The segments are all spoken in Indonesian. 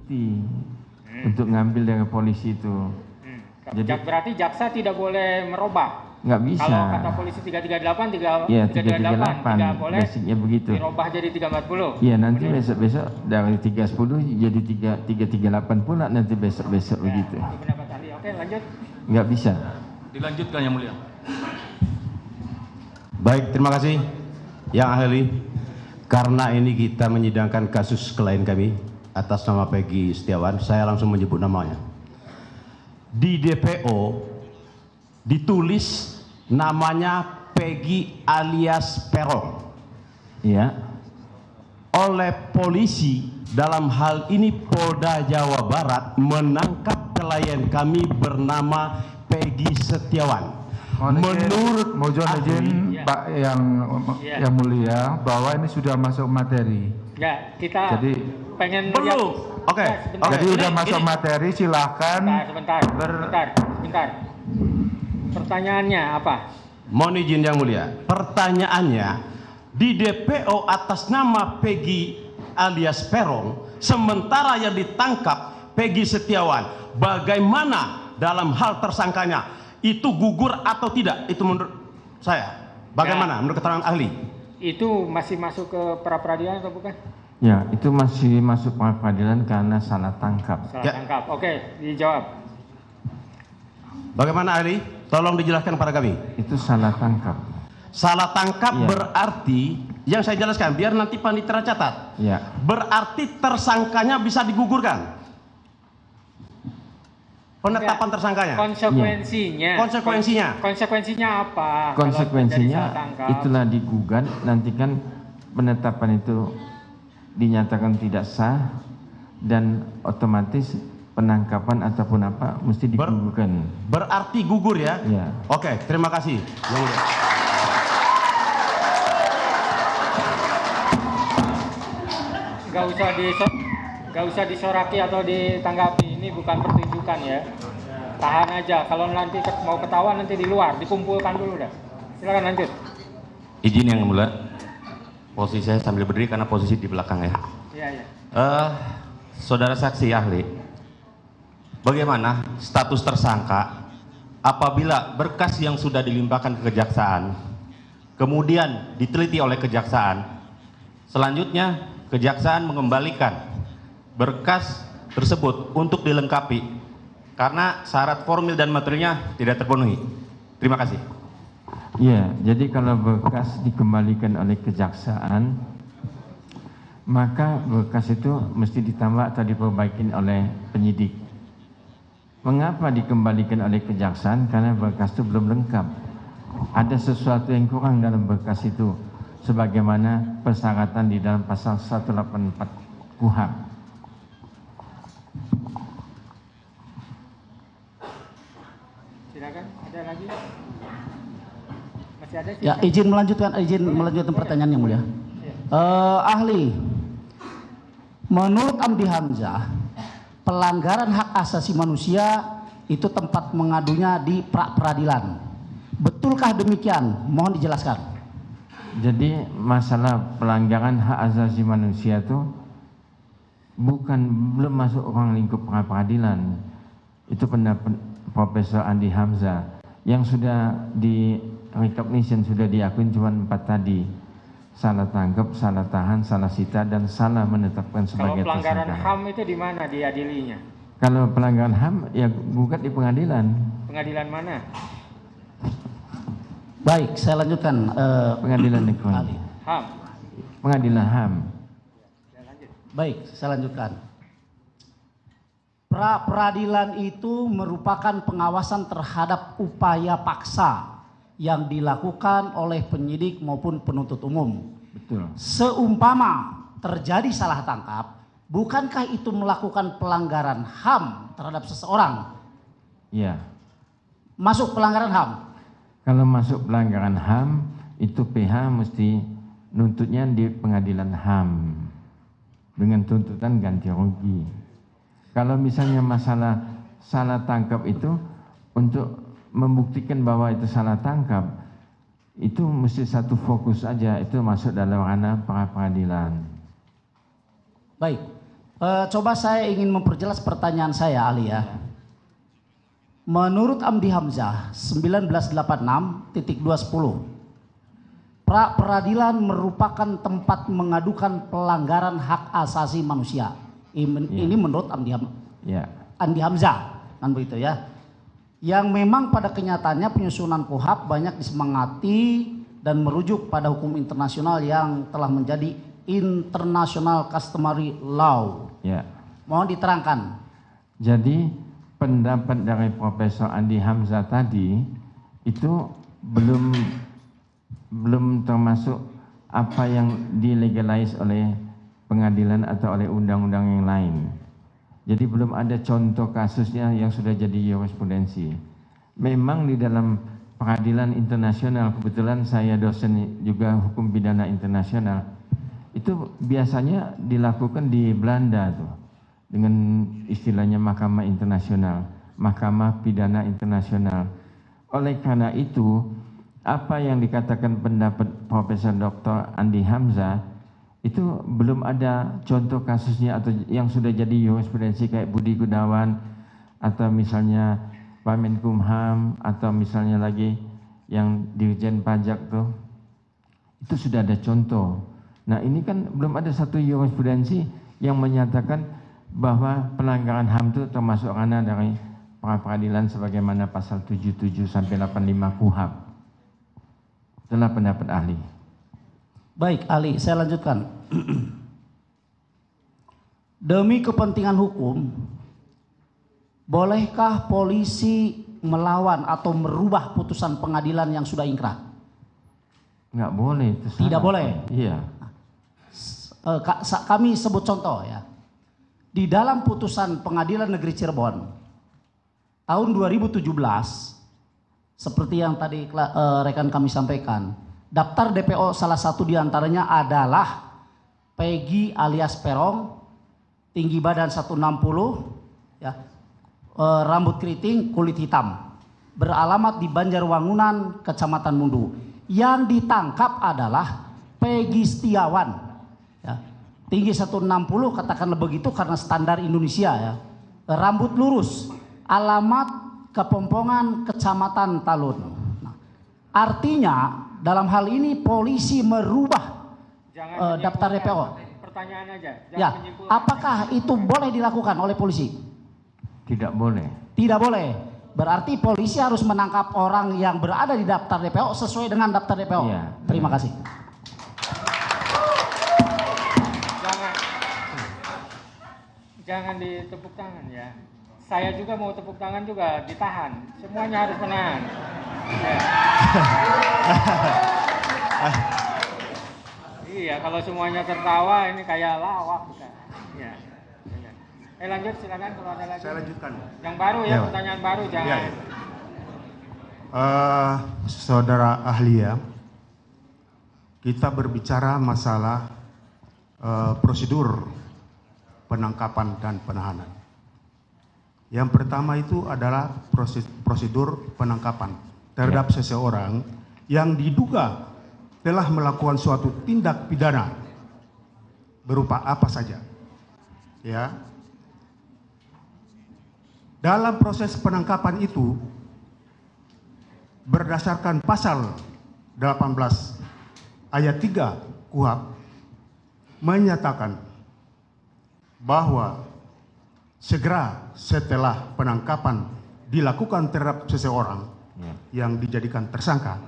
bukti untuk ngambil dari polisi itu. Jadi berarti jaksa tidak boleh merubah. Nggak bisa. Kalau kata polisi 338, Iya, 338 tidak boleh basicnya begitu. dirubah jadi 340. Iya, nanti besok-besok dari 310 jadi 338 pula nanti besok-besok begitu. Itu pendapat ahli. Oke, lanjut. Nggak bisa. Dilanjutkan Yang Mulia. Baik, terima kasih Yang Ahli. Karena ini kita menyidangkan kasus klien kami atas nama Peggy Setiawan, saya langsung menyebut namanya. Di DPO ditulis namanya Peggy alias Peron. Iya. Oleh polisi dalam hal ini Polda Jawa Barat menangkap klien kami bernama Peggy Setiawan. Menurut mohon izin Pak yang mulia bahwa ini sudah masuk materi. Ya, kita Jadi pengen belum. Oke. Jadi sudah masuk materi, silahkan. Sebentar. Pertanyaannya apa? Mohon izin Yang Mulia. Pertanyaannya, di DPO atas nama Peggy alias Peron, sementara yang ditangkap Peggy Setiawan. Bagaimana dalam hal tersangkanya? Itu gugur atau tidak? Itu menurut saya. Bagaimana menurut keterangan ahli? Itu masih masuk ke pra peradilan atau bukan? Ya, itu masih masuk pra peradilan karena salah tangkap. Salah tangkap. Oke, dijawab. Bagaimana ahli? Tolong dijelaskan kepada kami. Itu salah tangkap. Salah tangkap Ya. Berarti yang saya jelaskan biar nanti panitia catat. Ya. Berarti tersangkanya bisa digugurkan. Penetapan tersangkanya. Konsekuensinya apa? Konsekuensinya itulah digugat, nanti kan penetapan itu dinyatakan tidak sah dan otomatis penangkapan ataupun apa mesti digugurkan. Berarti gugur ya? Ya. Oke, terima kasih. Yang mulia. Gak usah disoraki atau ditanggapi, ini bukan pertunjukan ya. Tahan aja, kalau nanti mau ketawa nanti di luar, dikumpulkan dulu dah. Silakan lanjut. Izin Yang Mulia. Posisi saya sambil berdiri karena posisi di belakang ya. Iya. Saudara saksi ahli, bagaimana status tersangka apabila berkas yang sudah dilimpahkan ke kejaksaan kemudian diteliti oleh kejaksaan, selanjutnya kejaksaan mengembalikan berkas tersebut untuk dilengkapi karena syarat formil dan materinya tidak terpenuhi. Terima kasih. Ya, jadi kalau berkas dikembalikan oleh kejaksaan, maka berkas itu mesti ditambah atau diperbaiki oleh penyidik. Mengapa dikembalikan oleh kejaksaan? Karena berkas itu belum lengkap. Ada sesuatu yang kurang dalam berkas itu, sebagaimana persyaratan di dalam pasal 184 KUHP. Silakan, ada lagi? Masih ada? Ya, izin melanjutkan pertanyaan Yang Mulia. Ahli, menurut Amdi Hamzah, pelanggaran hak asasi manusia itu tempat mengadunya di pra peradilan. Betulkah demikian? Mohon dijelaskan. Jadi masalah pelanggaran hak asasi manusia itu belum masuk ruang lingkup pra peradilan. Itu pendapat Profesor Andi Hamzah yang sudah di recognition, sudah diakui cuma 4 tadi. Salah tangkap, salah tahan, salah sita, dan salah menetapkan sebagai tersangka. Kalau pelanggaran HAM itu di mana diadilinya? Kalau pelanggaran HAM ya gugat di pengadilan. Pengadilan mana? Baik, saya lanjutkan. Pengadilan negeri. HAM. Pengadilan HAM. Baik, saya lanjutkan. Pra peradilan itu merupakan pengawasan terhadap upaya paksa yang dilakukan oleh penyidik maupun penuntut umum. Betul. Seumpama terjadi salah tangkap, bukankah itu melakukan pelanggaran HAM terhadap seseorang? Iya. Masuk pelanggaran HAM. Kalau masuk pelanggaran HAM, itu PH mesti nuntutnya di pengadilan HAM dengan tuntutan ganti rugi. Kalau misalnya masalah salah tangkap itu untuk membuktikan bahwa itu salah tangkap, itu mesti satu fokus aja, itu masuk dalam ranah pra peradilan. Baik, Coba saya ingin memperjelas pertanyaan saya, ahli ya. Menurut Amdi Hamzah 1986.210, pra peradilan merupakan tempat mengadukan pelanggaran hak asasi manusia. Ini menurut Andi Hamzah, kan begitu ya. Yang memang pada kenyataannya penyusunan KUHP banyak disemangati dan merujuk pada hukum internasional yang telah menjadi international customary law. Ya. Mohon diterangkan. Jadi pendapat dari Profesor Andi Hamzah tadi itu belum termasuk apa yang dilegalize oleh pengadilan atau oleh undang-undang yang lain. Jadi belum ada contoh kasusnya yang sudah jadi jurisprudensi. Memang di dalam peradilan internasional, kebetulan saya dosen juga hukum pidana internasional, itu biasanya dilakukan di Belanda tuh dengan istilahnya Mahkamah Internasional, Mahkamah Pidana Internasional. Oleh karena itu, apa yang dikatakan pendapat Profesor Dr. Andi Hamzah itu belum ada contoh kasusnya atau yang sudah jadi jurisprudensi kayak Budi Gunawan atau misalnya Pak Menkumham atau misalnya lagi yang Dirjen Pajak tuh, itu sudah ada contoh. Nah ini kan belum ada satu jurisprudensi yang menyatakan bahwa pelanggaran HAM itu termasuk ranah dari peradilan sebagaimana pasal 77 sampai 85 KUHP. Itulah pendapat ahli. Baik, ahli, saya lanjutkan. Demi kepentingan hukum, bolehkah polisi melawan atau merubah putusan pengadilan yang sudah ingkrah? Nggak boleh. Itu Tidak boleh. Iya. Kami sebut contoh ya. Di dalam putusan Pengadilan Negeri Cirebon tahun 2017, seperti yang tadi rekan kami sampaikan, daftar DPO salah satu diantaranya adalah Peggy alias Perong, tinggi badan 160, ya, rambut keriting, kulit hitam, beralamat di Banjarwangunan, Kecamatan Mundu. Yang ditangkap adalah Peggy Setiawan, ya, tinggi 160, katakanlah begitu karena standar Indonesia ya, rambut lurus, alamat Kepompongan, Kecamatan Talun. Nah, artinya dalam hal ini polisi merubah daftar DPO. Pertanyaan aja. Ya, apakah itu boleh dilakukan oleh polisi? Tidak boleh. Tidak boleh. Berarti polisi harus menangkap orang yang berada di daftar DPO sesuai dengan daftar DPO. Ya, terima kasih. Jangan ditepuk tangan ya. Saya juga mau tepuk tangan juga, ditahan. Semuanya harus menahan. Ya. Iya, kalau semuanya tertawa ini kayak lawak kita. Ya. Lanjut silakan kalau ada lagi. Saya lanjutkan. Yang baru ya, pertanyaan baru jangan. Ya. Saudara ahli ya, kita berbicara masalah prosedur penangkapan dan penahanan. Yang pertama itu adalah prosedur penangkapan terhadap seseorang yang diduga telah melakukan suatu tindak pidana berupa apa saja. Ya. Dalam proses penangkapan itu berdasarkan pasal 18 ayat 3 KUHP menyatakan bahwa segera setelah penangkapan dilakukan terhadap seseorang yang dijadikan tersangka,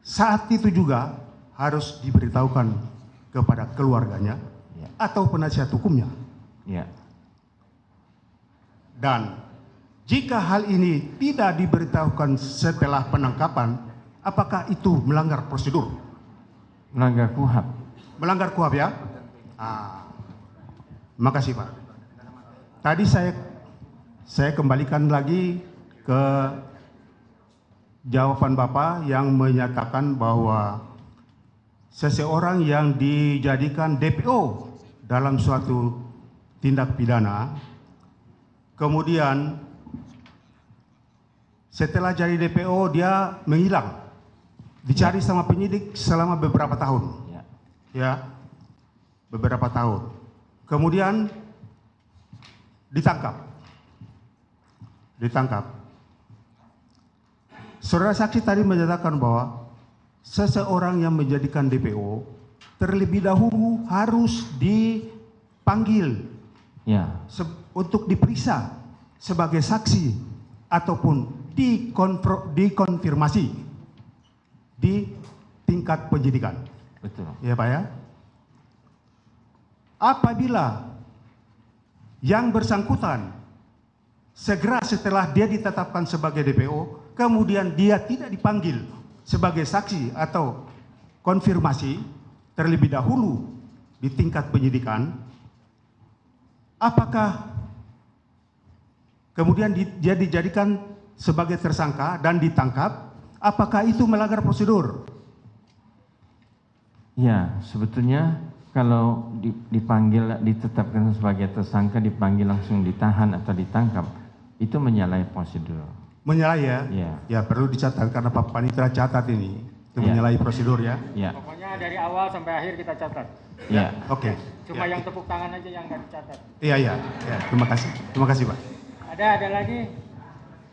saat itu juga harus diberitahukan kepada keluarganya atau penasihat hukumnya. Dan jika hal ini tidak diberitahukan setelah penangkapan, apakah itu melanggar prosedur? Melanggar KUHP. Melanggar KUHP ya? Makasih Pak. Tadi saya kembalikan lagi ke jawaban Bapak yang menyatakan bahwa seseorang yang dijadikan DPO dalam suatu tindak pidana, kemudian setelah jadi DPO dia menghilang, dicari sama penyidik selama beberapa tahun, ya, beberapa tahun. kemudian ditangkap. Saudara saksi tadi menyatakan bahwa seseorang yang menjadikan DPO terlebih dahulu harus dipanggil untuk diperiksa sebagai saksi ataupun dikonfirmasi di tingkat penyidikan. Betul. Ya Pak ya. Apabila yang bersangkutan segera setelah dia ditetapkan sebagai DPO, kemudian dia tidak dipanggil sebagai saksi atau konfirmasi terlebih dahulu di tingkat penyidikan, apakah kemudian dia dijadikan sebagai tersangka dan ditangkap, apakah itu melanggar prosedur? Ya, sebetulnya kalau dipanggil, ditetapkan sebagai tersangka, dipanggil langsung ditahan atau ditangkap, itu menyalahi prosedur. Menyalahi ya? Ya. Ya perlu dicatat karena Pak Panitra catat ini. Itu menyalahi prosedur ya? Ya. Pokoknya dari awal sampai akhir kita catat. Ya. Oke. Cuma yang tepuk tangan aja yang nggak dicatat. Iya. Terima kasih Pak. Ada lagi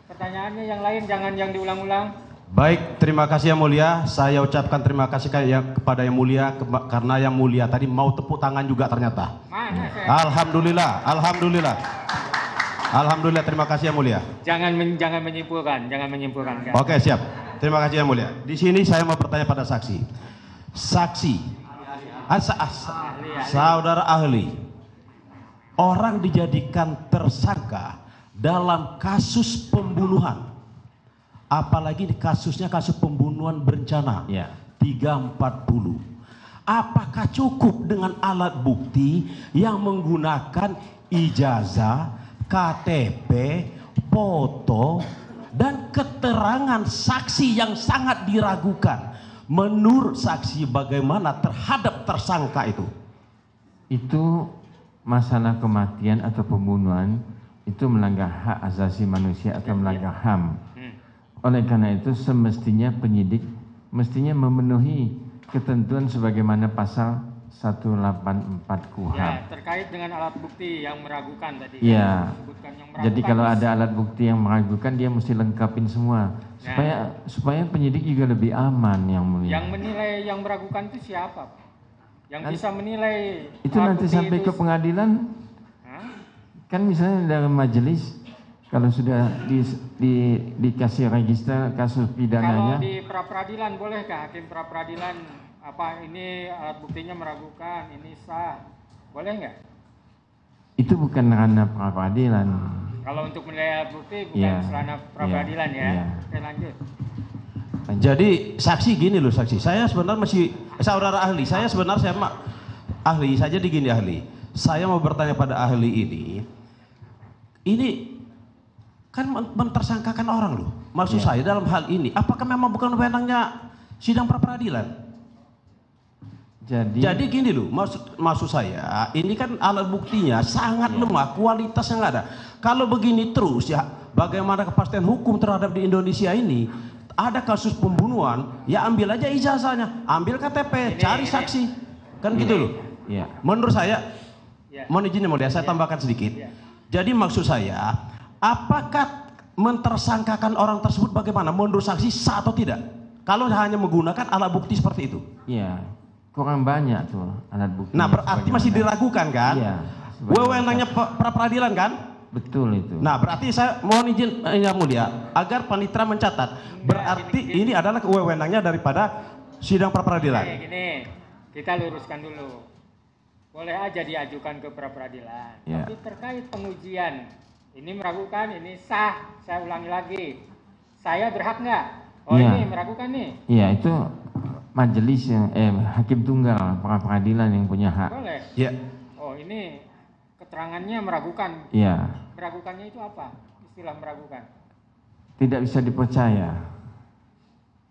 pertanyaannya yang lain, jangan yang diulang-ulang. Baik, terima kasih Yang Mulia. Saya ucapkan terima kasih kepada Yang Mulia karena Yang Mulia tadi mau tepuk tangan juga ternyata. Mana saya? Alhamdulillah, terima kasih Yang Mulia. Jangan menyimpulkan. Oke, siap. Terima kasih Yang Mulia. Di sini saya mau bertanya pada saksi. Saudara ahli, orang dijadikan tersangka dalam kasus pembunuhan, apalagi di kasusnya kasus pembunuhan berencana 340. Apakah cukup dengan alat bukti yang menggunakan ijazah, KTP, foto, dan keterangan saksi yang sangat diragukan? Menurut saksi bagaimana terhadap tersangka itu? Itu masalah kematian atau pembunuhan itu melanggar hak asasi manusia atau melanggar HAM. Oleh karena itu semestinya penyidik mestinya memenuhi ketentuan sebagaimana pasal 184 KUHP. Ya, terkait dengan alat bukti yang meragukan tadi. Iya. Yang Jadi kalau ada alat bukti yang meragukan dia mesti lengkapin semua supaya penyidik juga lebih aman, Yang Mulia. Yang menilai yang meragukan itu siapa? Yang bisa menilai itu nanti sampai ke pengadilan. Kan misalnya dalam majelis kalau sudah dikasih register kasus pidananya. Kalau di pra-peradilan bolehkah hakim pra-peradilan ini alat buktinya meragukan, ini sah, boleh nggak? Itu bukan ranah pra-peradilan. Kalau untuk menilai alat bukti bukan ranah pra-peradilan ya. Oke, lanjut. Jadi saksi gini loh saksi, saya sebenarnya masih saudara ahli, saya ahli saja digini ahli. Saya mau bertanya pada ahli ini kan mentersangkakan orang loh. Maksud saya dalam hal ini, apakah memang bukan wewenangnya sidang pra-peradilan? Jadi gini loh, maksud saya, ini kan alat buktinya sangat lemah, kualitasnya nggak ada. Kalau begini terus ya, bagaimana kepastian hukum terhadap di Indonesia ini? Ada kasus pembunuhan, ya ambil aja ijazahnya, ambil KTP, cari saksi, kan gitu loh. Menurut saya, mohon izin Mulia, saya tambahkan sedikit. Jadi maksud saya, apakah mentersangkakan orang tersebut bagaimana? Menurut saksi sah atau tidak? Kalau hanya menggunakan alat bukti seperti itu? Iya. Kurang banyak tuh alat bukti. Nah berarti masih diragukan kan? Iya. Wewenangnya pra-peradilan kan? Betul itu. Nah berarti saya mohon izin Yang Mulia agar panitera mencatat. Berarti ini adalah wewenangnya daripada sidang pra-peradilan. Gini, kita luruskan dulu. Boleh aja diajukan ke pra-peradilan. Tapi terkait pengujian, ini meragukan, ini sah. Saya ulangi lagi. Saya berhak nggak? Ini meragukan nih. Iya itu. Majelis yang hakim tunggal pra-peradilan yang punya hak. Boleh. Iya. Oh ini keterangannya meragukan. Iya. Meragukannya itu apa? Istilah meragukan. Tidak bisa dipercaya.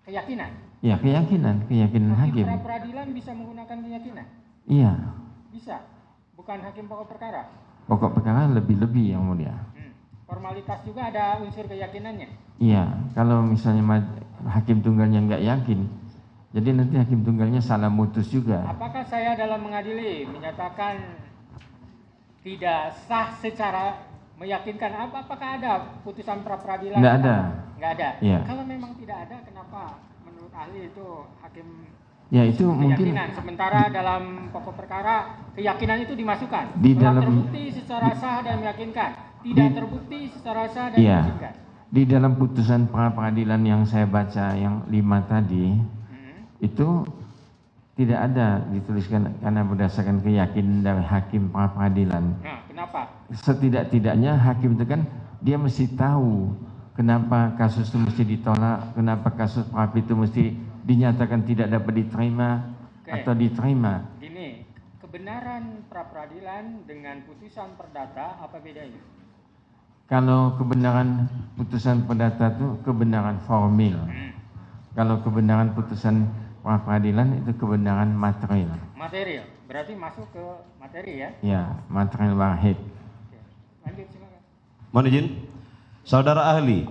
Keyakinan. Ya keyakinan hakim. Pra-peradilan bisa menggunakan keyakinan. Iya. Bisa. Bukan hakim pokok perkara. Pokok perkara lebih Yang Mulia. Formalitas juga ada unsur keyakinannya. Iya. Kalau misalnya hakim tunggalnya nggak yakin. Jadi nanti hakim tunggalnya salah mutus juga. Apakah saya dalam mengadili menyatakan tidak sah secara meyakinkan. Apakah ada putusan pra peradilan? Nggak ada. Nggak ada. Ya. Kalau memang tidak ada, kenapa menurut ahli itu hakim Ya itu mungkin keyakinan, sementara dalam pokok perkara keyakinan itu dimasukkan. Di Telah dalam- terbukti secara sah dan meyakinkan, tidak terbukti secara sah dan Iya. meyakinkan. Di dalam putusan pra peradilan yang saya baca yang 5 tadi itu tidak ada dituliskan karena berdasarkan keyakinan dari hakim pra peradilan. Nah, kenapa? Setidak-tidaknya hakim itu kan dia mesti tahu kenapa kasus itu mesti ditolak, kenapa kasus pra itu mesti dinyatakan tidak dapat diterima atau diterima. Gini, kebenaran pra peradilan dengan putusan perdata apa bedanya? Kalau kebenaran putusan perdata itu kebenaran formil. Kalau kebenaran putusan pra peradilan itu kebenaran material. Material, berarti masuk ke materi ya? Ya, material wahid. Oke. Lanjut silakan. Mohon izin, saudara ahli,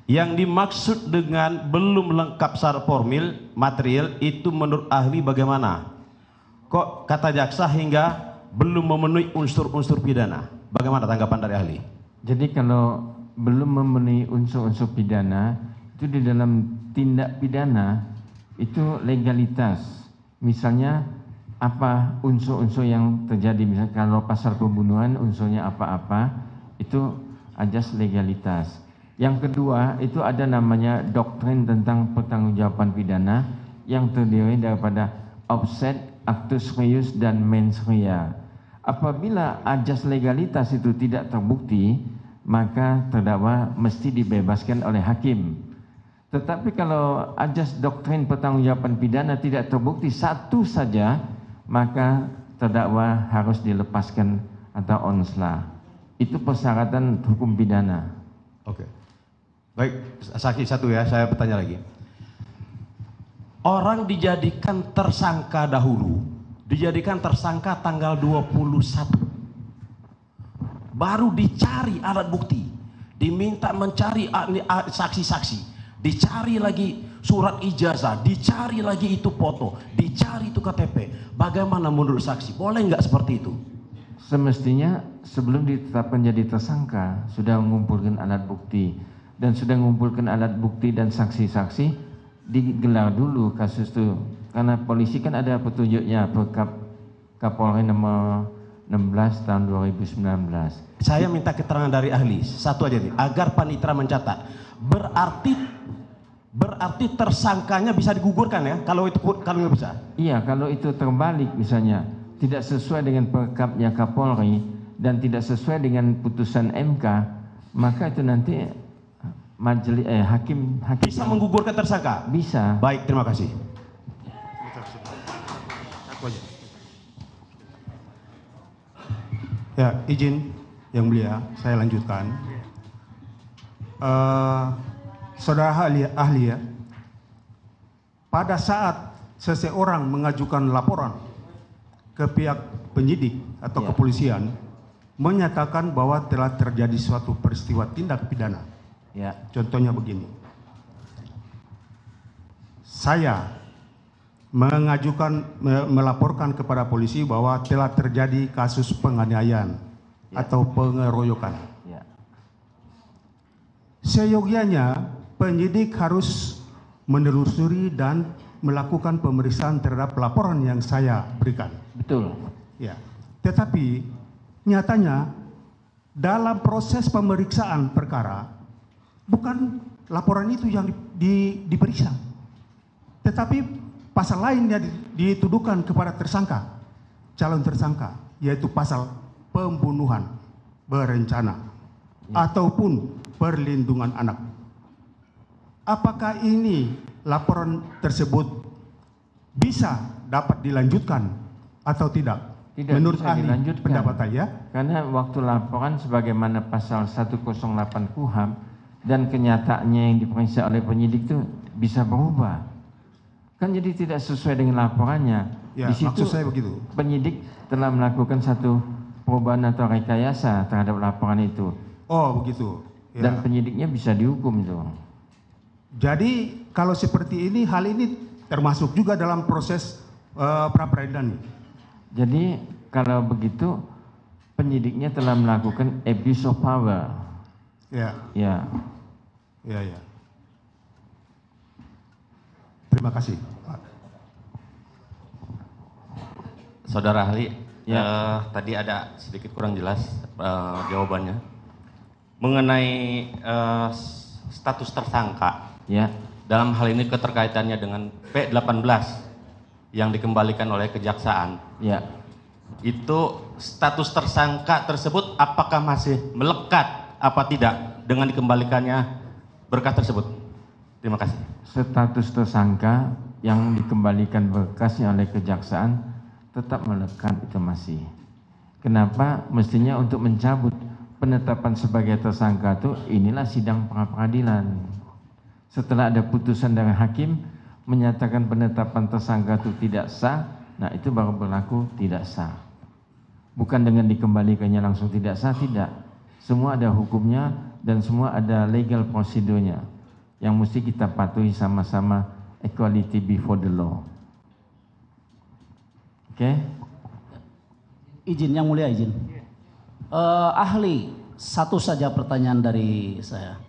yang dimaksud dengan belum lengkap secara formil material itu menurut ahli bagaimana? Kok kata jaksa hingga belum memenuhi unsur-unsur pidana? Bagaimana tanggapan dari ahli? Jadi kalau belum memenuhi unsur-unsur pidana itu di dalam tindak pidana itu legalitas. Misalnya apa unsur-unsur yang terjadi, misalnya kalau pasal pembunuhan unsurnya apa-apa, itu ajas legalitas. Yang kedua itu ada namanya doktrin tentang pertanggungjawaban pidana yang terdiri daripada offset, actus reus dan mens rea. Apabila ajas legalitas itu tidak terbukti, maka terdakwa mesti dibebaskan oleh hakim. Tetapi kalau ajas doktrin pertanggungjawaban pidana tidak terbukti satu saja, maka terdakwa harus dilepaskan atau onslah. Itu persyaratan hukum pidana. Oke. Baik, saksi satu ya, saya bertanya lagi. Orang dijadikan tersangka dahulu, dijadikan tersangka tanggal 21. Baru dicari alat bukti, diminta mencari saksi-saksi, dicari lagi surat ijazah, dicari lagi itu foto, dicari itu KTP. Bagaimana menurut saksi? Boleh nggak seperti itu? Semestinya sebelum ditetapkan jadi tersangka sudah mengumpulkan alat bukti, dan sudah mengumpulkan alat bukti dan saksi-saksi, digelar dulu kasus itu. Karena polisi kan ada petunjuknya, Perkap Kapolri nomor 16 tahun 2019. Saya minta keterangan dari ahli, satu aja nih, agar panitera mencatat. Berarti tersangkanya bisa digugurkan ya, kalau nggak bisa? Iya, kalau itu terbalik misalnya, tidak sesuai dengan perkapnya Kapolri dan tidak sesuai dengan putusan MK, maka itu nanti hakim Bisa menggugurkan tersangka? bisa. Baik, terima kasih. Ya, izin yang mulia, saya lanjutkan. Saudara ahli ya, pada saat seseorang mengajukan laporan ke pihak penyidik atau kepolisian, menyatakan bahwa telah terjadi suatu peristiwa tindak pidana. Ya. Contohnya begini, saya melaporkan kepada polisi bahwa telah terjadi kasus penganiayaan atau pengeroyokan. Ya. Seyogyanya penyidik harus menelusuri dan melakukan pemeriksaan terhadap laporan yang saya berikan. Betul. Ya. Tetapi nyatanya dalam proses pemeriksaan perkara bukan laporan itu yang diperiksa, tetapi pasal lain yang dituduhkan kepada tersangka, calon tersangka, yaitu pasal pembunuhan berencana ataupun perlindungan anak. Apakah ini laporan tersebut bisa dapat dilanjutkan atau tidak? Tidak menurut bisa ahli dilanjutkan. pendapat saya, Karena waktu laporan sebagaimana pasal 108 KUHAP dan kenyataannya yang diperiksa oleh penyidik itu bisa berubah. Kan jadi tidak sesuai dengan laporannya. ya, Di situ maksud saya begitu. penyidik telah melakukan satu perubahan atau rekayasa terhadap laporan itu. Oh begitu. Ya. Dan penyidiknya bisa dihukum itu. Jadi kalau seperti ini, hal ini termasuk juga dalam proses pra peradilan. Jadi kalau begitu penyidiknya telah melakukan abuse of power. Ya. Ya. Ya, ya. Terima kasih, Pak. Saudara ahli, tadi ada sedikit kurang jelas jawabannya mengenai status tersangka. Ya. Dalam hal ini keterkaitannya dengan P18 yang dikembalikan oleh kejaksaan. Ya. Itu status tersangka tersebut apakah masih melekat apa tidak dengan dikembalikannya berkas tersebut? Terima kasih. Status tersangka yang dikembalikan berkasnya oleh kejaksaan tetap melekat, itu masih. Kenapa? Mestinya untuk mencabut penetapan sebagai tersangka itu inilah sidang pra peradilan. Setelah ada putusan dari hakim menyatakan penetapan tersangka itu tidak sah, nah itu baru berlaku tidak sah. Bukan dengan dikembalikannya langsung tidak sah, tidak. Semua ada hukumnya dan semua ada legal prosedurnya yang mesti kita patuhi sama-sama, equality before the law. Oke? Izin, Yang Mulia, izin. Ahli, satu saja pertanyaan dari saya.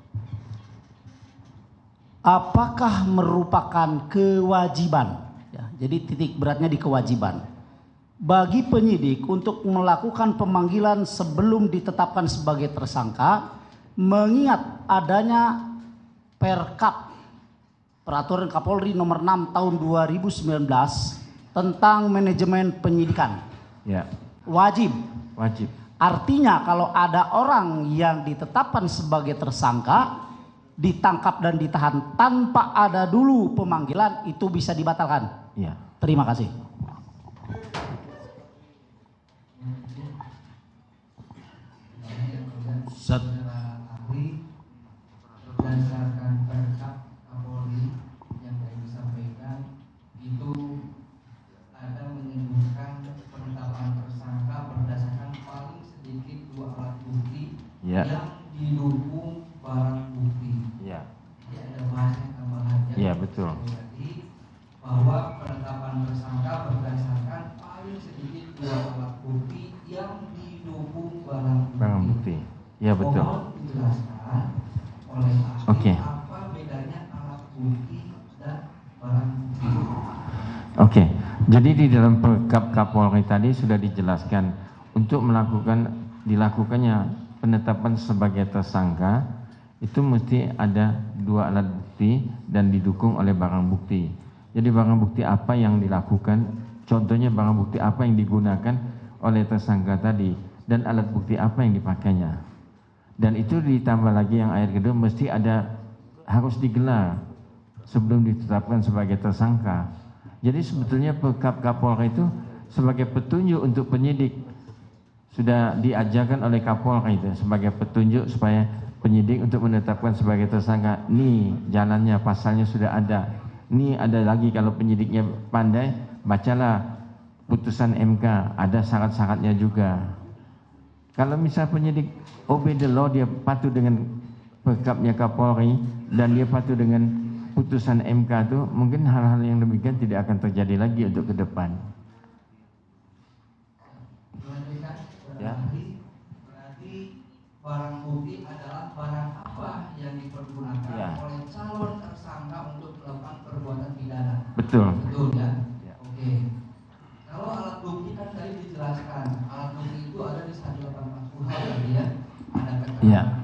Apakah merupakan kewajiban, ya, jadi titik beratnya di kewajiban, bagi penyidik untuk melakukan pemanggilan sebelum ditetapkan sebagai tersangka, mengingat adanya Perkap Peraturan Kapolri nomor 6 tahun 2019 tentang manajemen penyidikan? Ya. Wajib. Wajib. Artinya kalau ada orang yang ditetapkan sebagai tersangka, ditangkap dan ditahan tanpa ada dulu pemanggilan, itu bisa dibatalkan. Ya. Terima kasih. Berdasarkan Perkap Kapolri yang tadi disampaikan, itu ada menyebutkan penetapan tersangka berdasarkan paling sedikit 2 alat bukti yang didukung barang bukti. Ya. Jadi ada bahasa tambahannya. Ya, betul. Jadi bahwa penetapan tersangka berdasarkan paling sedikit 2 alat bukti yang didukung barang bukti. Ya, betul. Mohon dijelaskan oleh ahli apa bedanya alat bukti dan barang bukti. Oke. Jadi di dalam Perkap Kapolri tadi sudah dijelaskan untuk dilakukannya penetapan sebagai tersangka itu mesti ada 2 alat bukti dan didukung oleh barang bukti. Jadi barang bukti apa yang dilakukan, contohnya barang bukti apa yang digunakan oleh tersangka tadi dan alat bukti apa yang dipakainya. Dan itu ditambah lagi yang ayat kedua mesti harus digelar sebelum ditetapkan sebagai tersangka. Jadi sebetulnya Perkap Kapolri itu sebagai petunjuk untuk penyidik, sudah diajarkan oleh Kapolri itu sebagai petunjuk supaya penyidik untuk menetapkan sebagai tersangka. Nih jalannya, pasalnya sudah ada. Nih ada lagi, kalau penyidiknya pandai, bacalah putusan MK, ada syarat-syaratnya juga. Kalau misal penyidik obey the law, dia patuh dengan Perkapnya Kapolri dan dia patuh dengan putusan MK itu, mungkin hal-hal yang demikian tidak akan terjadi lagi untuk ke depan. Ya. Berarti barang bukti adalah barang apa yang dipergunakan oleh calon tersangka untuk melakukan perbuatan pidana. Betul. Betul ya? Oke. Kalau alat bukti kan tadi dijelaskan, alat bukti itu ada di 180 hal tadi ya. Ada keterangan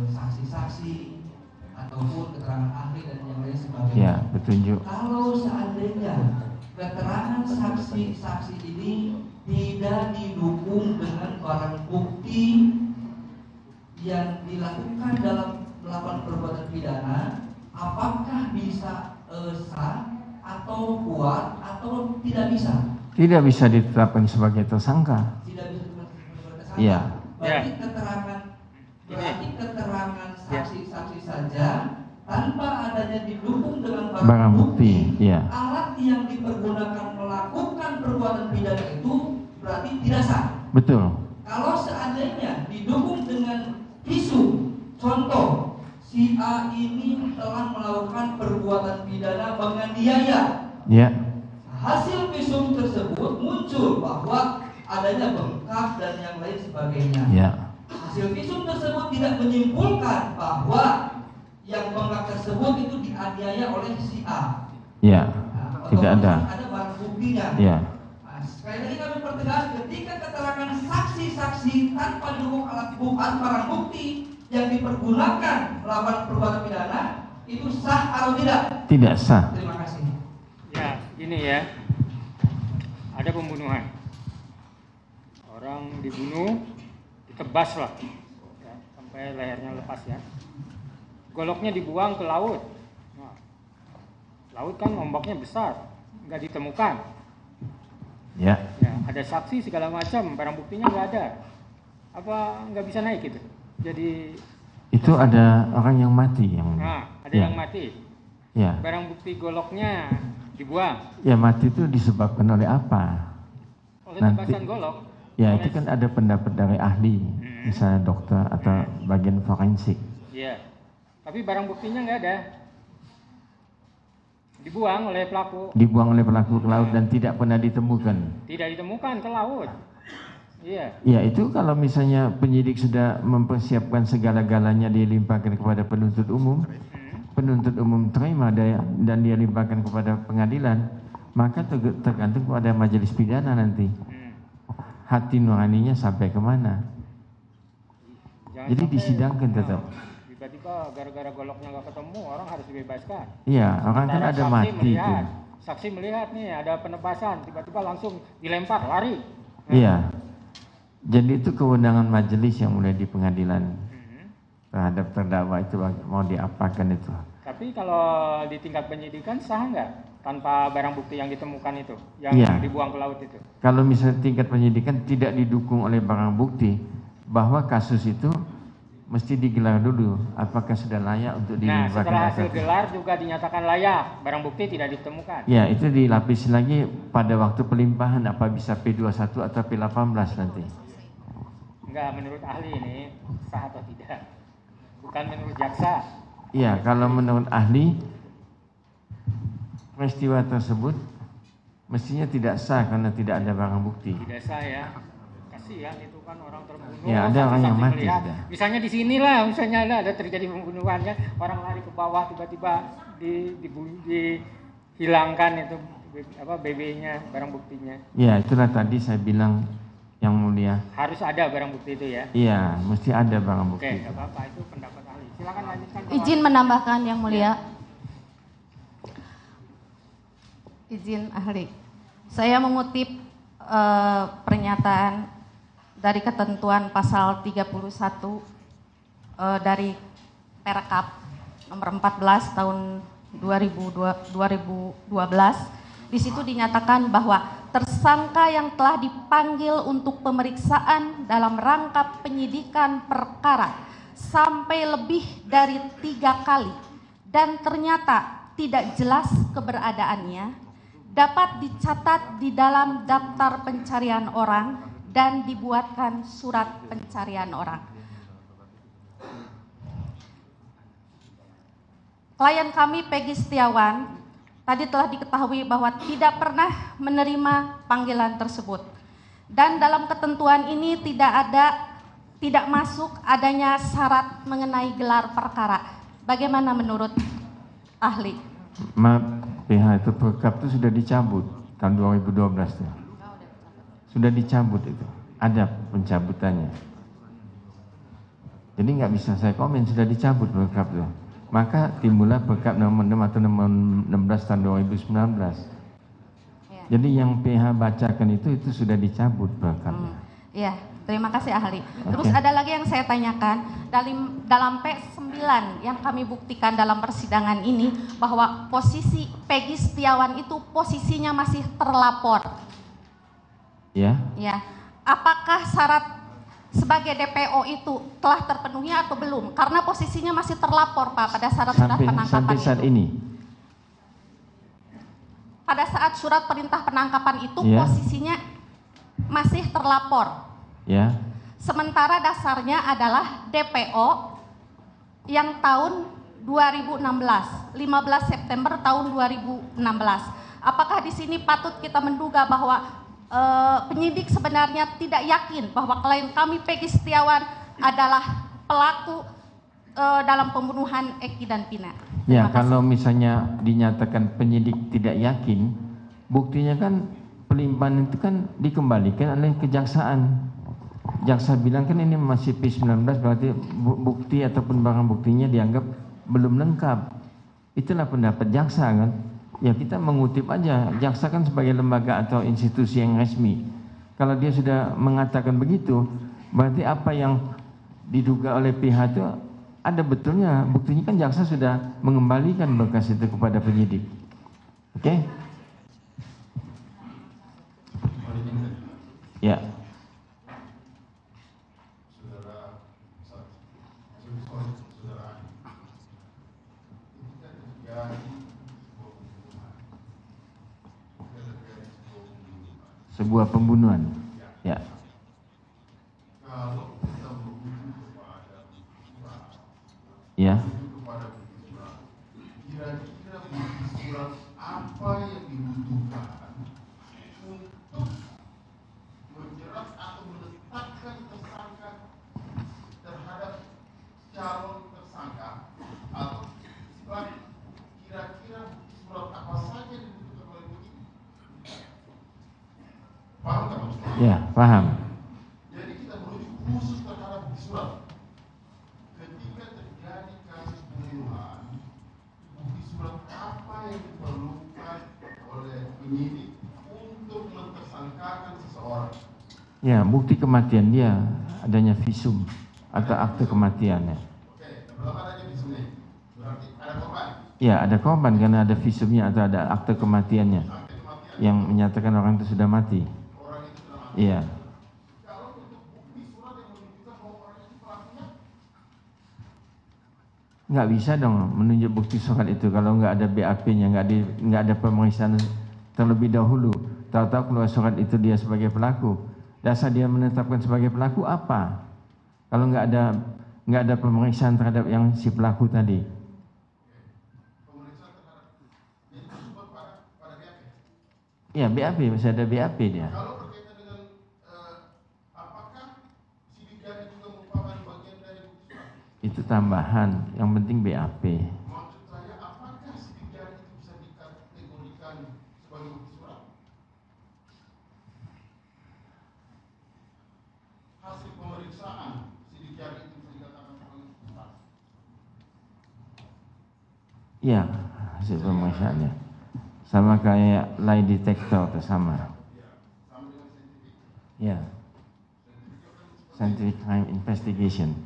saksi-saksi ataupun keterangan ahli dan yang lain sebagainya. Ya, petunjuk. Kalau seandainya keterangan saksi-saksi ini tidak didukung dengan barang bukti yang dilakukan dalam melakukan perbuatan pidana, apakah bisa sah atau kuat atau tidak bisa? Tidak bisa ditetapkan sebagai tersangka. Tidak bisa ditetapkan sebagai tersangka. Iya. Berarti keterangan saksi-saksi saja tanpa adanya didukung dengan barang bukti, ya. Alat yang dipergunakan melakukan perbuatan pidana itu berarti tidak sah. Betul. Kalau seandainya didukung dengan visum, contoh si A ini telah melakukan perbuatan pidana menganiaya. Ya. Hasil visum tersebut muncul bahwa adanya bengkak lengkap dan yang lain sebagainya. Ya. Hasil visum tersebut tidak menyimpulkan bahwa yang bengkak tersebut itu dianiaya oleh si A. Ya. Tidak ada. Ada barang buktinya. Ya. Nah, sekali lagi kami pertegas, ketika keterangan saksi-saksi tanpa didukung alat bukti barang bukti yang dipergunakan melawan perbuatan pidana itu sah atau tidak? Tidak sah. Terima kasih. Ya, gini ya. Ada pembunuhan. Orang dibunuh, ditebas lah, ya, sampai lehernya lepas ya. Goloknya dibuang ke laut. Nah, laut kan ombaknya besar, nggak ditemukan. Ya. Ya, ada saksi segala macam, barang buktinya nggak ada. Apa nggak bisa naik gitu? Jadi Itu ada orang yang mati yang. nah, ada ya. yang mati. Ya. Barang bukti goloknya dibuang Ya, mati itu disebabkan oleh apa? oleh Nanti- tebasan golok. Ya, oleh- itu kan ada pendapat dari ahli, misalnya dokter atau bagian forensik. Iya. Tapi barang buktinya nggak ada. Dibuang oleh pelaku. Dibuang oleh pelaku ke laut dan tidak pernah ditemukan. Tidak ditemukan ke laut. Iya. Ya, itu kalau misalnya penyidik sudah mempersiapkan segala-galanya dilimpahkan kepada penuntut umum, penuntut umum terima dan dia limpahkan kepada pengadilan, maka tergantung kepada majelis pidana nanti. Hati nuraninya sampai kemana. Jangan Jadi sampai, disidangkan tetap. Tiba-tiba gara-gara goloknya nggak ketemu, orang harus dibebaskan. Iya, orang kan Sementara ada saksi mati itu. melihat, saksi melihat nih ada penebasan, tiba-tiba langsung dilempar, lari. Iya. Jadi itu kewenangan majelis yang mulai di pengadilan terhadap terdakwa itu mau diapakan itu. Tapi kalau di tingkat penyidikan sah nggak tanpa barang bukti yang ditemukan itu, yang Iya. dibuang ke laut itu? Kalau misalnya tingkat penyidikan tidak didukung oleh barang bukti, bahwa kasus itu mesti digelar dulu, apakah sudah layak untuk Nah, dilimpahkan setelah hasil atau- gelar juga dinyatakan layak, barang bukti tidak ditemukan. Ya, itu dilapis lagi pada waktu pelimpahan, apa bisa P21 atau P18 nanti. Enggak, menurut ahli ini sah atau tidak? Bukan menurut jaksa. Iya, kalau menurut ahli, peristiwa tersebut mestinya tidak sah karena tidak ada barang bukti. Tidak sah ya. Kasihan itu kan orang terbunuh. Ya, ada orang yang saksi-saksi mati melihat. sudah. Misalnya di sinilah, misalnya ada terjadi pembunuhannya, orang lari ke bawah tiba-tiba dihilangkan itu BB-nya, barang buktinya. Ya, itulah tadi saya bilang yang mulia. Harus ada barang bukti itu ya. Iya, mesti ada barang Oke, bukti. nggak apa-apa, itu pendapat ahli. Silakan lanjutkan. Izin menambahkan yang mulia. Izin ahli. Saya mengutip pernyataan dari ketentuan pasal 31 dari Perkap nomor 14 tahun 2012. Di situ dinyatakan bahwa tersangka yang telah dipanggil untuk pemeriksaan dalam rangka penyidikan perkara sampai lebih dari 3 kali dan ternyata tidak jelas keberadaannya dapat dicatat di dalam daftar pencarian orang dan dibuatkan surat pencarian orang. Klien kami Peggy Setiawan tadi telah diketahui bahwa tidak pernah menerima panggilan tersebut. Dan dalam ketentuan ini tidak masuk adanya syarat mengenai gelar perkara. Bagaimana menurut ahli? Maaf, PH itu Perkap itu sudah dicabut tahun 2012 tuh. Sudah dicabut itu. Ada pencabutannya. Jadi nggak bisa saya komen, sudah dicabut Perkap tuh. Maka timbullah Perkap nomor 6 atau nomor 16 tahun 2019. Ya. Jadi yang PH bacakan itu sudah dicabut Perkapnya. Iya, terima kasih ahli. Terus ada lagi yang saya tanyakan, dalam P9 yang kami buktikan dalam persidangan ini bahwa posisi Peggy Setiawan itu posisinya masih terlapor. Ya. Ya, apakah syarat sebagai DPO itu telah terpenuhi atau belum? Karena posisinya masih terlapor Pak pada saat surat penangkapan sampai saat itu. ini. Pada saat surat perintah penangkapan itu Ya. posisinya masih terlapor. Ya. Sementara dasarnya adalah DPO yang tahun 2016, 15 September tahun 2016. Apakah di sini patut kita menduga bahwa penyidik sebenarnya tidak yakin bahwa klien kami Peggy Setiawan adalah pelaku dalam pembunuhan Eki dan Pina. Ya, kalau misalnya dinyatakan penyidik tidak yakin, buktinya kan pelimpahan itu kan dikembalikan oleh kejaksaan. Jaksa bilang kan ini masih P19, berarti bukti ataupun barang buktinya dianggap belum lengkap. Itulah pendapat jaksa kan. Ya kita mengutip aja, jaksa kan sebagai lembaga atau institusi yang resmi. Kalau dia sudah mengatakan begitu, berarti apa yang diduga oleh pihak itu ada betulnya. Buktinya kan jaksa sudah mengembalikan berkas itu kepada penyidik. Oke? Ya. Sebuah pembunuhan. Ya. Ya. Kira-kira surat apa yang dibutuhkan untuk menjerat atau menetapkan tersangka terhadap calon tersangka, atau kira-kira surat apa saja yang dibutuhkan oleh penyidik? Paham tak maksudnya? Ya, paham. Jadi kita merujuk khusus terhadap bukti surat. Ketika terjadi kasus pembunuhan, bukti surat apa yang diperlukan oleh penyidik untuk mentersangkakan seseorang? Ya, bukti kematian dia, adanya visum atau akte kematiannya. Oke, belum adanya visumnya. Berarti ada korban. Ya, ada korban karena ada visumnya atau ada akte kematiannya yang menyatakan orang itu sudah mati. Iya. Nggak bisa dong menunjuk bukti surat itu kalau nggak ada BAP-nya, nggak ada pemeriksaan terlebih dahulu. Tahu-tahu keluar surat itu dia sebagai pelaku. Dasar dia menetapkan sebagai pelaku apa? Kalau nggak ada pemeriksaan terhadap yang si pelaku tadi. Ya BAP, masih ada BAP dia. Kalau berkaitan dengan apakah sidik jari juga merupakan bagian dari bukti surat? Itu tambahan, yang penting BAP. Maksud saya, apakah sidik jari itu bisa dikategorikan sebagai bukti surat? Hasil pemeriksaan sidik jari itu bisa dikatakan sebagai bukti surat? Iya, hasil pemeriksaannya. Sama kayak lie detector atau sama. Ya. Scientific crime investigation.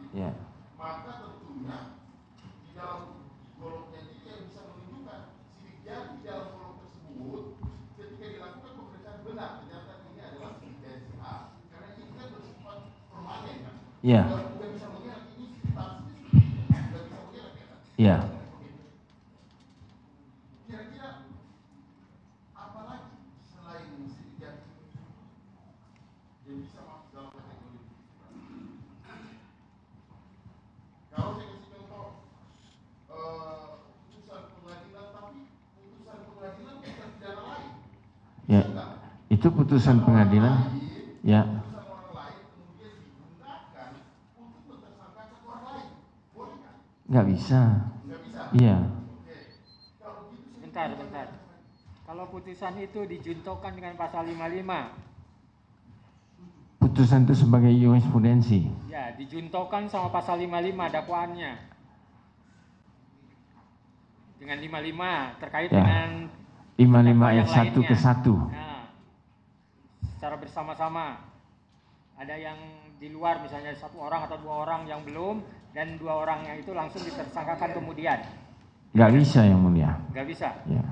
Ya. Maka tentunya di dalam golongnya ini yang bisa menunjukkan sidik jari di dalam golong tersebut ketika dilakukan pemeriksaan benar ternyata ini adalah sidik jari si A, karena ini kan bersifat permanen kan. Ya. Bukan bisa mengelak ini statusnya sudah bisa mengelak ya kan. Ya. Kira-kira apa lagi selain sidik jari yang bisa masuk dalam kategori? Kalau saya kasih contoh putusan pengadilan, tapi putusan pengadilan bukan pidana lain. Ya. Itu putusan pengadilan. Ya. Putusan orang lain kemudian digunakan untuk mentersangkakan orang lain. Boleh kan? Nggak bisa. Nggak bisa. Iya. Bentar. Kalau putusan itu dijuntokan dengan pasal 55. Putusan itu sebagai jurisprudensi. Ya, dijuntokan sama pasal 55 dakwaannya. Dengan 55 terkait Ya. dengan 55 ayat terdakwa 1 ke 1. Nah, secara bersama-sama. Ada yang di luar misalnya satu orang atau dua orang yang belum, dan dua orangnya itu langsung ditersangkakan kemudian. Nggak bisa yang mulia. Nggak bisa. Ya.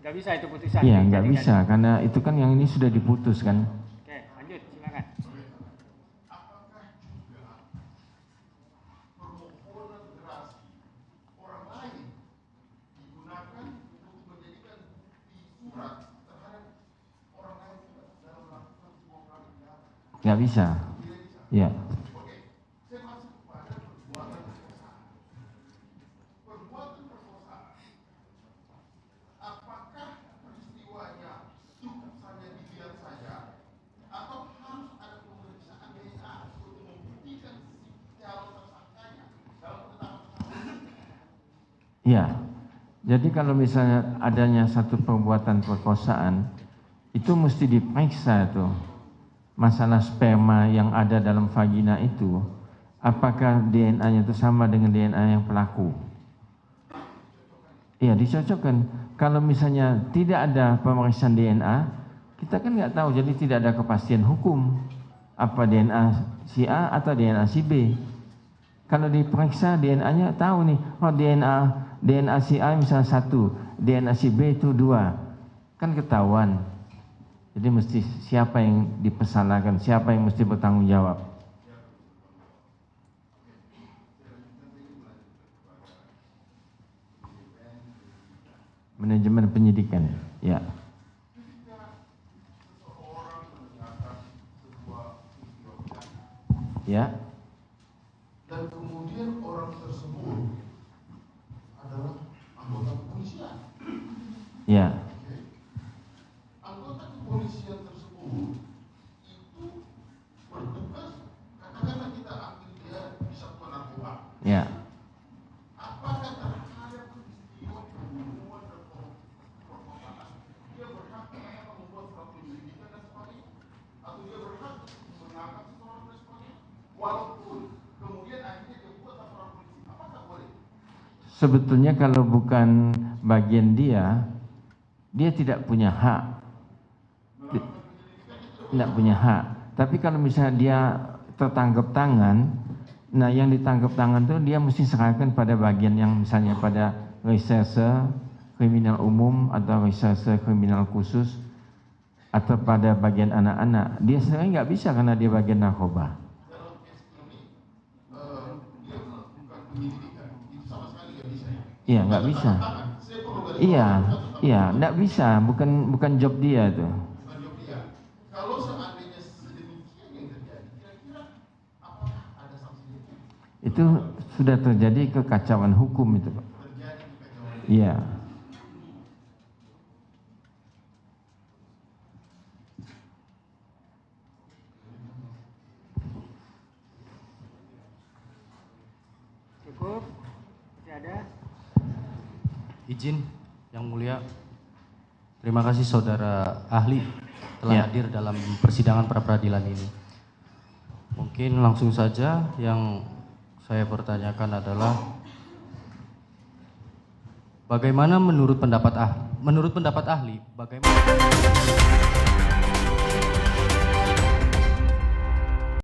Nggak bisa itu putusan. Iya, nggak dijadikan. bisa karena itu kan yang ini sudah diputus kan. Oke, lanjut silakan. Apakah juga permohonan gerasi orang lain digunakan untuk menjadikan bukti surat terhadap orang lain juga dalam melakukan sebuah peradilan? Nggak bisa. Ya. Oke, saya masuk kepada perbuatan perkosaan. Perbuatan perkosaan, apakah peristiwanya cukup saja dilihat saja, atau harus ada pemeriksaan DNA untuk membuktikan si calon tersangkanya dalam penetapan tersangka? Ya. Jadi kalau misalnya adanya satu perbuatan perkosaan, itu mesti diperiksa tuh. Masalah sperma yang ada dalam vagina itu, apakah DNA-nya itu sama dengan DNA yang pelaku? Iya, dicocokkan. Kalau misalnya tidak ada pemeriksaan DNA, kita kan nggak tahu, jadi tidak ada kepastian hukum. Apa DNA si A atau DNA si B. Kalau diperiksa DNA-nya tahu nih, oh DNA si A misalnya 1, DNA si B itu 2. Kan ketahuan. Jadi mesti siapa yang dipersalahkan, siapa yang mesti bertanggung jawab. Manajemen penyidikan, ya. Ya. Dan kemudian orang tersebut adalah anggota kepolisian. Ya. Anggota kepolisian tersebut itu bertugas, katakanlah kita ambil dia bisa narkoba. Ya. Apakah terhadap peristiwa pembunuhan dan perkosaan dia berhak membuat surat penyelidikan dan sebagainya, atau dia berhak menangkap seseorang dan sebagainya, walaupun kemudian akhirnya dia buat laporan polisi, apakah boleh? Sebetulnya kalau bukan bagian dia tidak punya hak. Tidak punya hak. Tapi kalau misalnya dia tertangkap tangan, nah yang ditangkap tangan itu dia mesti serahkan pada bagian yang misalnya pada reserse kriminal umum atau reserse kriminal khusus atau pada bagian anak-anak. Dia sebenarnya nggak bisa karena dia bagian narkoba. Dalam kes ini dia melakukan penyelidikan, itu sama sekali nggak bisa. Iya, nggak bisa. Iya, nggak bisa. Bukan job dia itu. Kalau seandainya sedemikian yang terjadi, kira-kira apakah ada sanksinya? Itu sudah terjadi kekacauan hukum itu, Pak. Terjadi kekacauan. Iya. Cukup? Masih ada? Izin, Yang Mulia. Terima kasih saudara ahli telah hadir dalam persidangan pra-peradilan ini. Mungkin langsung saja yang saya pertanyakan adalah bagaimana menurut pendapat ahli, bagaimana